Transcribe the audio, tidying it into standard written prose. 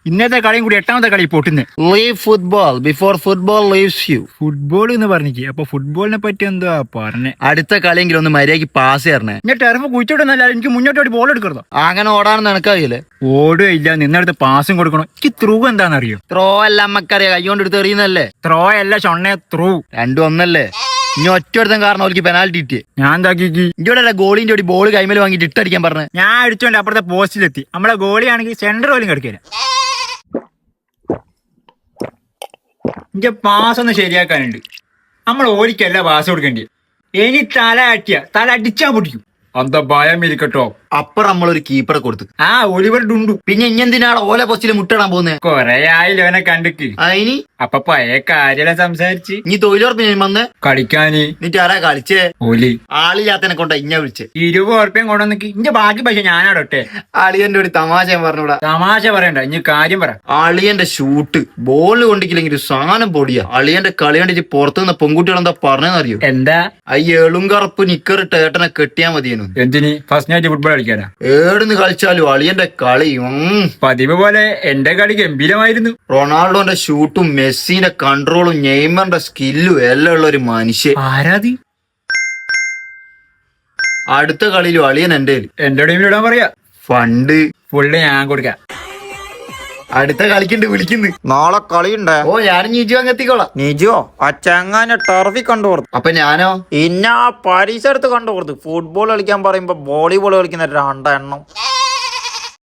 ഇന്നത്തെ കളിയും കൂടി 8ാമത്തെ കളി പൊട്ടുന്നത്. Leave football before football leaves you. Football എന്ന് പറഞ്ഞിക്ക്. അപ്പൊ ഫുട്ബോളിനെ പറ്റി എന്താ പറഞ്ഞേ? അടുത്ത കളിയെങ്കിലും ഒന്ന് മര്യാദയ്ക്ക് പാസ് തരണേ. ഞാൻ ടെർഫ് കുഴിച്ചോട്ടൊന്നല്ല, എനിക്ക് മുന്നോട്ട് ബോൾ എടുക്കരുതോ? അങ്ങനെ ഓടാണെന്ന് നിനക്കറിയില്ലേ? ഓടുകയില്ല, നിന്നടുത്ത് പാസും കൊടുക്കണം. എനിക്ക് ത്രൂ എന്താണെന്നറിയോ? ത്രോ അല്ല നമ്മക്കറിയാം, കൈകൊണ്ട് എടുത്ത് എറിയുന്നല്ലേ. ത്രോ അല്ല ഷൊണ്ണേ, ത്രൂ. രണ്ടും ഒന്നല്ലേ? ഇനി ഒറ്റ ഒരുത്തൻ കാരണം അവർക്ക് പെനാൽറ്റി ഇട്ട്. ഞാൻ എന്താക്കി? ഇവിടെ ഗോളിന്റെ ഒരു ബോൾ കൈമേൽ വാങ്ങിട്ട് ഇട്ടടിക്കാൻ പറഞ്ഞേ. ഞാൻ അടിച്ചോണ്ട് അപ്പുറത്തെ പോസ്റ്റിലെത്തി. നമ്മളെ ഗോളിയാണെങ്കിൽ സെന്റർ പോലും കിടക്കില്ല. എന്റെ പാസ് ഒന്ന് ശരിയാക്കാനുണ്ട്. നമ്മൾ ഓലിക്കല്ല പാസ് കൊടുക്കേണ്ടി. ഇനി തല അടിച്ചാ പൊട്ടിക്കും. എന്താ ഭയം ഇരിക്കട്ടോ. അപ്പുറം നമ്മളൊരു കീപ്പറെ കൊടുത്തു. ആ ഒലിവർ ഡുണ്ടു. പിന്നെ ഇഞ്ഞെന്തിനാണ് ഓല പോസ്റ്റിൽ മുട്ടിടാൻ പോകുന്നത്? കൊറേ ആയില്ലോ അവനെ കണ്ടിട്ട്. അതിന് അപ്പൊ പഴയ കാര്യമെല്ലാം സംസാരിച്ച് നീ തൊഴിലുറപ്പിന് വന്ന് കളിക്കാന്. എന്നിട്ട് ആരാ കളിച്ചേ? ഓലി. ആളില്ലാത്തനെ കൊണ്ട ഇഞ്ഞ വിളിച്ചേ. 20 ഉറുപ്പ്യം കൊണ്ടുവന്നിക്ക്. ഇന്റെ ബാക്കി പൈസ ഞാനാടോട്ടെ. അളിയന്റെ ഒരു തമാശ പറഞ്ഞൂടാ. തമാശ പറയണ്ട, ഇനി കാര്യം പറ. അളിയന്റെ ഷൂട്ട് ബോളിൽ കൊണ്ടിക്കില്ലെങ്കിൽ സാധനം പൊടിയാ. അളിയന്റെ കളി കണ്ടിട്ട് പുറത്തുനിന്ന് പെൺകുട്ടികളെന്താ പറഞ്ഞെന്നറിയോ? എന്താ? എളുങ്കറപ്പ് നിക്കറിട്ട് ഏട്ടനെ കെട്ടിയാ മതിയെന്നു. എന്തിന്? ഫസ്റ്റ് നൈറ്റ് ഫുട്ബോൾ കളിക്കാനാ? ഏടുന്ന് കളിച്ചാലും അളിയന്റെ കളി പതിവ് പോലെ എന്റെ കളി ഗംഭീരമായിരുന്നു. റൊണാൾഡോന്റെ ഷൂട്ടും മെസ്സിന്റെ കൺട്രോളും നെയ്മറിന്റെ സ്കില്ലും എല്ലാം ഉള്ള ഒരു മനുഷ്യൻ. ആരാതി? അടുത്ത കളിയിലും അളിയൻ എന്റെ ടീമിൽ ഇടാൻ പറയാ. ഫണ്ട് ഫുള്ള് ഞാൻ കൊടുക്കാം. അടുത്ത കളിക്കുണ്ട് വിളിക്കുന്നു. നാളെ കളിയുണ്ടേ? ഓ ഞാൻ നീജു അങ്ങെത്തിക്കോളാം. നിജോ ആ ചങ്ങാനെ ടർഫിൽ കണ്ടുകൊടുത്തു. അപ്പൊ ഞാനോ? പിന്നെ ആ പരിസരത്ത് കണ്ടുകൊടുത്തു. ഫുട്ബോൾ കളിക്കാൻ പറയുമ്പോ വോളിബോൾ കളിക്കുന്ന 2 എണ്ണം.